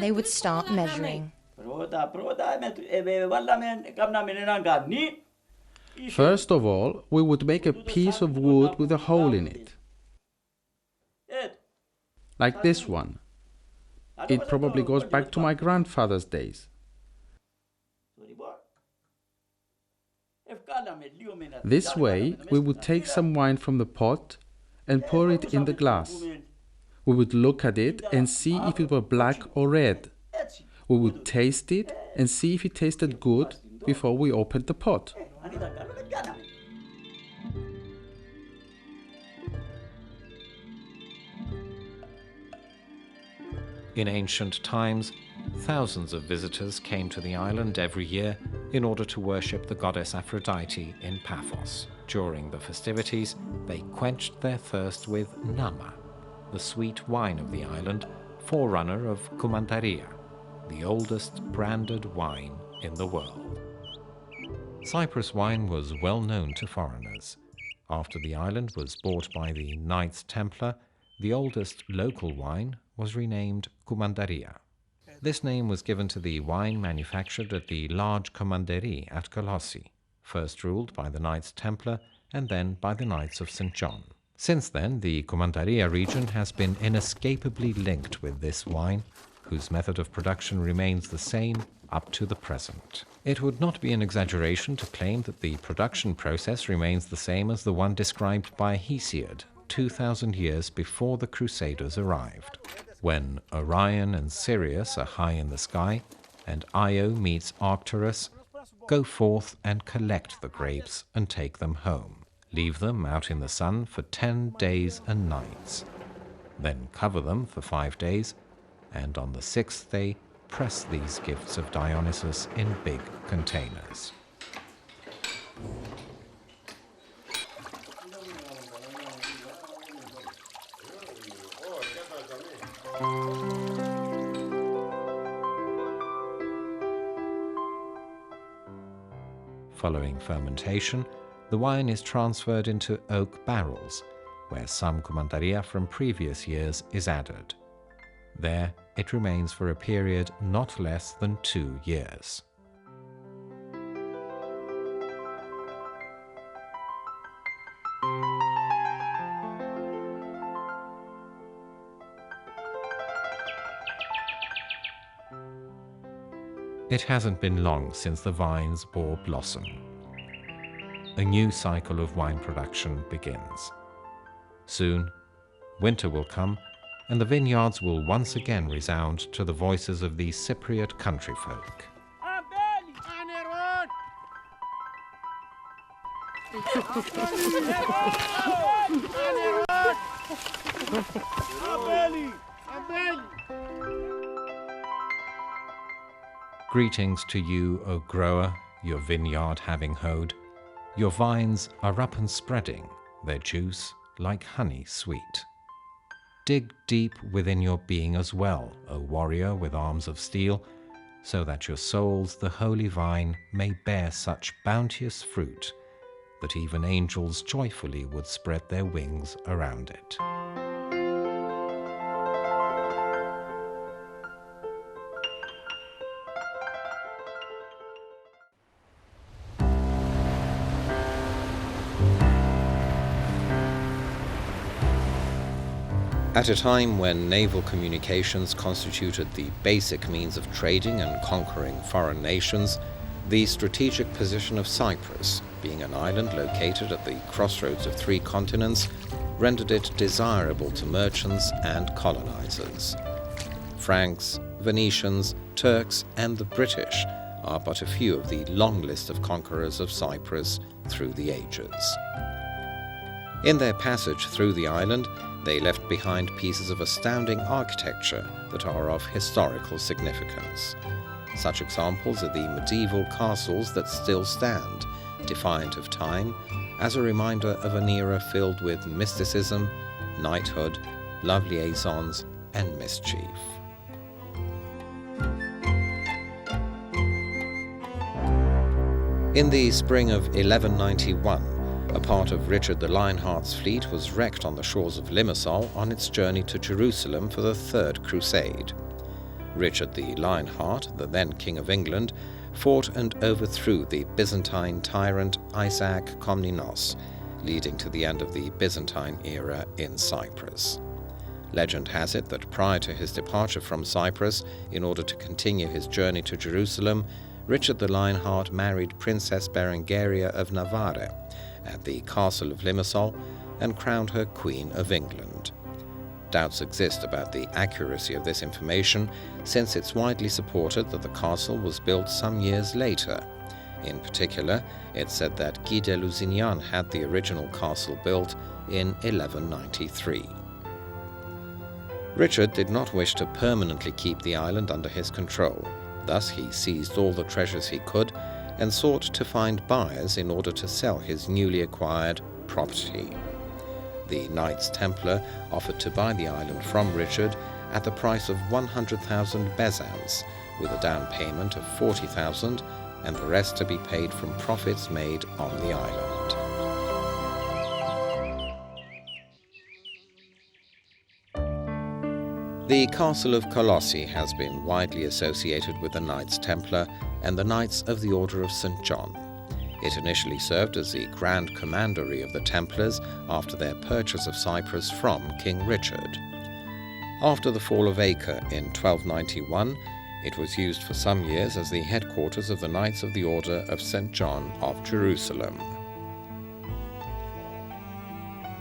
they would start measuring. First of all, we would make a piece of wood with a hole in it, like this one. It probably goes back to my grandfather's days. This way, we would take some wine from the pot and pour it in the glass. We would look at it and see if it were black or red. We would taste it and see if it tasted good before we opened the pot. In ancient times, thousands of visitors came to the island every year in order to worship the goddess Aphrodite in Paphos. During the festivities, they quenched their thirst with nama, the sweet wine of the island, forerunner of Kumandaria, the oldest branded wine in the world. Cyprus wine was well known to foreigners. After the island was bought by the Knights Templar, the oldest local wine was renamed Kumandaria. This name was given to the wine manufactured at the large commanderie at Colossi, first ruled by the Knights Templar and then by the Knights of St. John. Since then, the Kumandaria region has been inescapably linked with this wine, whose method of production remains the same up to the present. It would not be an exaggeration to claim that the production process remains the same as the one described by Hesiod 2,000 years before the Crusaders arrived. When Orion and Sirius are high in the sky, and Io meets Arcturus, go forth and collect the grapes and take them home. Leave them out in the sun for 10 days and nights. Then cover them for 5 days, and on the 6th day, press these gifts of Dionysus in big containers. Following fermentation, the wine is transferred into oak barrels, where some Kumandaria from previous years is added. There, it remains for a period not less than 2 years. It hasn't been long since the vines bore blossom. A new cycle of wine production begins. Soon, winter will come, and the vineyards will once again resound to the voices of these Cypriot country folk. Greetings to you, O grower, your vineyard having hoed. Your vines are up and spreading, their juice like honey sweet. Dig deep within your being as well, O warrior with arms of steel, so that your souls, the holy vine, may bear such bounteous fruit that even angels joyfully would spread their wings around it. At a time when naval communications constituted the basic means of trading and conquering foreign nations, the strategic position of Cyprus, being an island located at the crossroads of 3 continents, rendered it desirable to merchants and colonizers. Franks, Venetians, Turks, and the British are but a few of the long list of conquerors of Cyprus through the ages. In their passage through the island, they left behind pieces of astounding architecture that are of historical significance. Such examples are the medieval castles that still stand, defiant of time, as a reminder of an era filled with mysticism, knighthood, love liaisons, and mischief. In the spring of 1191, a part of Richard the Lionheart's fleet was wrecked on the shores of Limassol on its journey to Jerusalem for the Third Crusade. Richard the Lionheart, the then King of England, fought and overthrew the Byzantine tyrant Isaac Komnenos, leading to the end of the Byzantine era in Cyprus. Legend has it that prior to his departure from Cyprus, in order to continue his journey to Jerusalem, Richard the Lionheart married Princess Berengaria of Navarre at the castle of Limassol and crowned her Queen of England. Doubts exist about the accuracy of this information, since it's widely supported that the castle was built some years later. In particular, it's said that Guy de Lusignan had the original castle built in 1193. Richard did not wish to permanently keep the island under his control. Thus he seized all the treasures he could and sought to find buyers in order to sell his newly acquired property. The Knights Templar offered to buy the island from Richard at the price of 100,000 bezants, with a down payment of 40,000 and the rest to be paid from profits made on the island. The Castle of Colossi has been widely associated with the Knights Templar and the Knights of the Order of St. John. It initially served as the Grand Commandery of the Templars after their purchase of Cyprus from King Richard. After the fall of Acre in 1291, it was used for some years as the headquarters of the Knights of the Order of St. John of Jerusalem.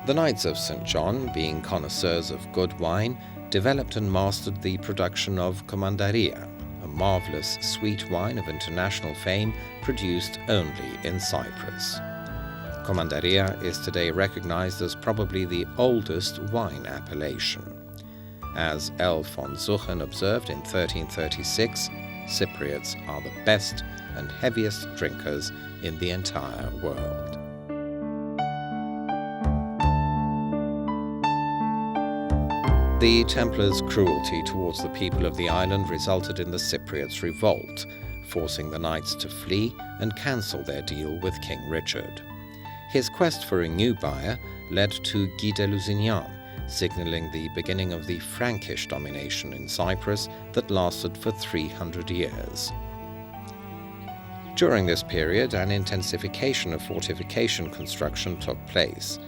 The Knights of St. John, being connoisseurs of good wine, developed and mastered the production of Commandaria, a marvelous sweet wine of international fame produced only in Cyprus. Commandaria is today recognized as probably the oldest wine appellation. As L. von Suchen observed in 1336, Cypriots are the best and heaviest drinkers in the entire world. The Templars' cruelty towards the people of the island resulted in the Cypriots' revolt, forcing the knights to flee and cancel their deal with King Richard. His quest for a new buyer led to Guy de Lusignan, signaling the beginning of the Frankish domination in Cyprus that lasted for 300 years. During this period, an intensification of fortification construction took place.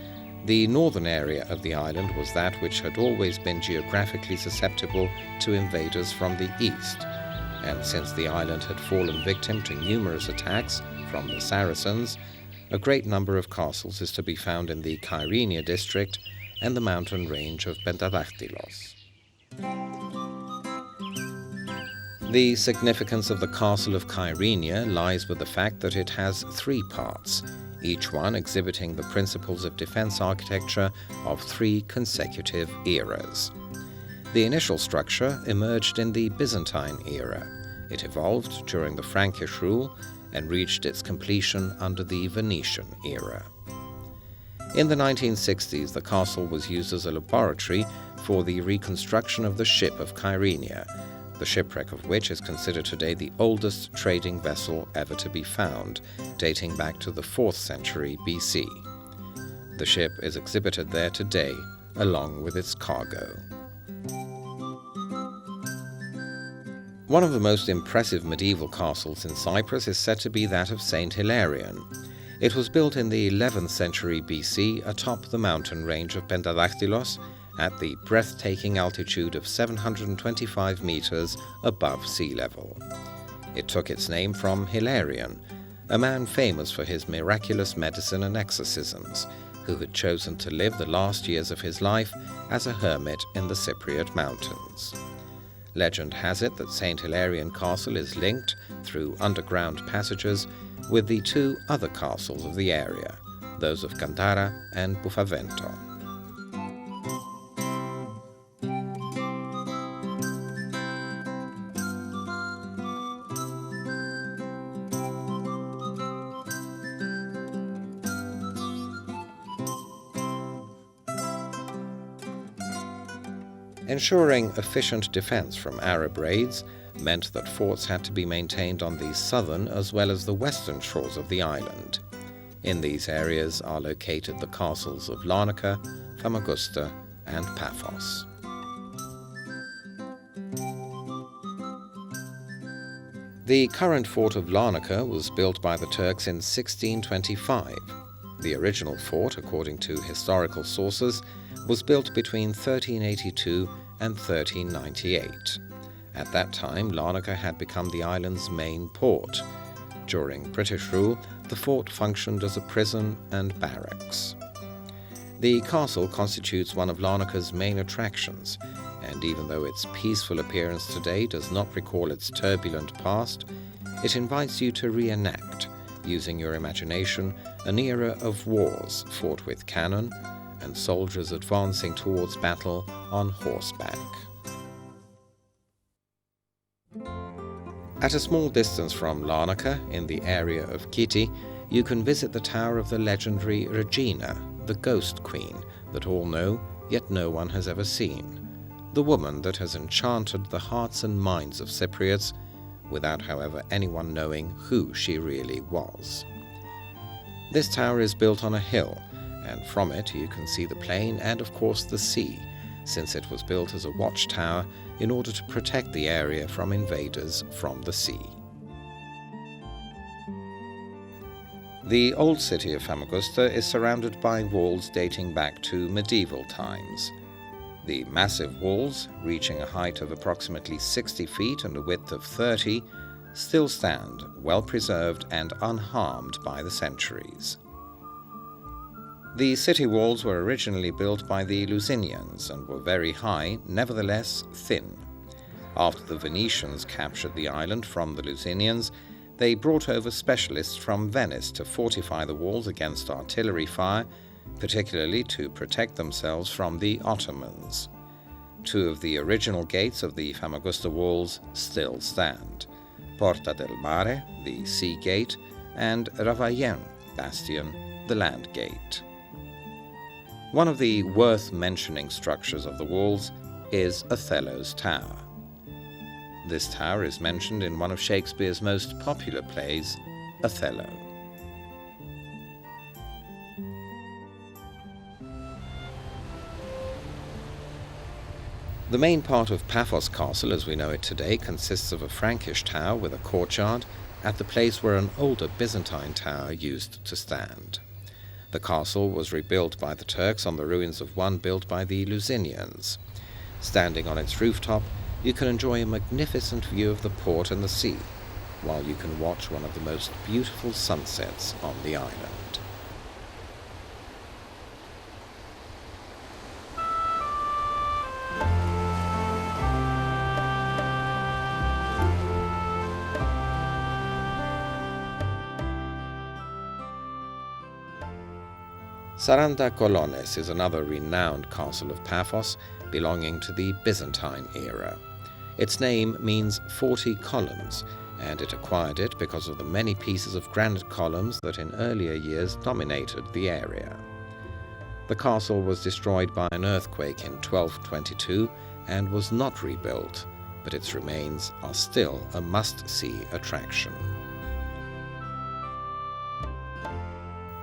The northern area of the island was that which had always been geographically susceptible to invaders from the east, and since the island had fallen victim to numerous attacks from the Saracens, a great number of castles is to be found in the Kyrenia district and the mountain range of Pentadactylos. The significance of the castle of Kyrenia lies with the fact that it has 3 parts, each one exhibiting the principles of defense architecture of 3 consecutive eras. The initial structure emerged in the Byzantine era. It evolved during the Frankish rule and reached its completion under the Venetian era. In the 1960s, the castle was used as a laboratory for the reconstruction of the ship of Kyrenia, the shipwreck of which is considered today the oldest trading vessel ever to be found, dating back to the 4th century BC. The ship is exhibited there today, along with its cargo. One of the most impressive medieval castles in Cyprus is said to be that of St. Hilarion. It was built in the 11th century BC atop the mountain range of Pentadactylos, at the breathtaking altitude of 725 meters above sea level. It took its name from Hilarion, a man famous for his miraculous medicine and exorcisms, who had chosen to live the last years of his life as a hermit in the Cypriot mountains. Legend has it that St. Hilarion Castle is linked, through underground passages, with the 2 other castles of the area, those of Cantara and Buffavento. Ensuring efficient defense from Arab raids meant that forts had to be maintained on the southern as well as the western shores of the island. In these areas are located the castles of Larnaca, Famagusta, and Paphos. The current fort of Larnaca was built by the Turks in 1625. The original fort, according to historical sources, was built between 1382 and 1398. At that time, Larnaca had become the island's main port. During British rule, the fort functioned as a prison and barracks. The castle constitutes one of Larnaca's main attractions, and even though its peaceful appearance today does not recall its turbulent past, it invites you to reenact, using your imagination, an era of wars fought with cannon and soldiers advancing towards battle on horseback. At a small distance from Larnaca, in the area of Kiti, you can visit the tower of the legendary Regina, the ghost queen that all know, yet no one has ever seen. The woman that has enchanted the hearts and minds of Cypriots, without, however, anyone knowing who she really was. This tower is built on a hill, and from it you can see the plain and, of course, the sea, since it was built as a watchtower in order to protect the area from invaders from the sea. The old city of Famagusta is surrounded by walls dating back to medieval times. The massive walls, reaching a height of approximately 60 feet and a width of 30, still stand, well preserved and unharmed by the centuries. The city walls were originally built by the Lusinians and were very high, nevertheless thin. After the Venetians captured the island from the Lusinians, they brought over specialists from Venice to fortify the walls against artillery fire, particularly to protect themselves from the Ottomans. Two of the original gates of the Famagusta walls still stand: Porta del Mare, the sea gate, and Ravaillain bastion, the land gate. One of the worth mentioning structures of the walls is Othello's Tower. This tower is mentioned in one of Shakespeare's most popular plays, Othello. The main part of Paphos Castle as we know it today consists of a Frankish tower with a courtyard at the place where an older Byzantine tower used to stand. The castle was rebuilt by the Turks on the ruins of one built by the Lusinians. Standing on its rooftop, you can enjoy a magnificent view of the port and the sea, while you can watch one of the most beautiful sunsets on the island. Saranda Colones is another renowned castle of Paphos belonging to the Byzantine era. Its name means 40 columns, and it acquired it because of the many pieces of granite columns that in earlier years dominated the area. The castle was destroyed by an earthquake in 1222 and was not rebuilt, but its remains are still a must-see attraction.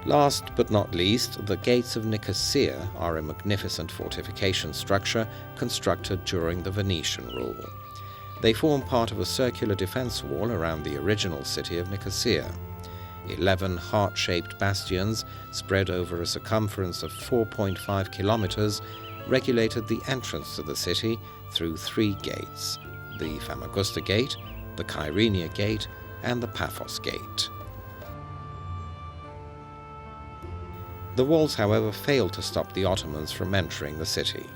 Last but not least, the Gates of Nicosia are a magnificent fortification structure constructed during the Venetian rule. They form part of a circular defense wall around the original city of Nicosia. 11 heart-shaped bastions spread over a circumference of 4.5 kilometers regulated the entrance to the city through 3 gates: the Famagusta Gate, the Kyrenia Gate, and the Paphos Gate. The walls, however, failed to stop the Ottomans from entering the city.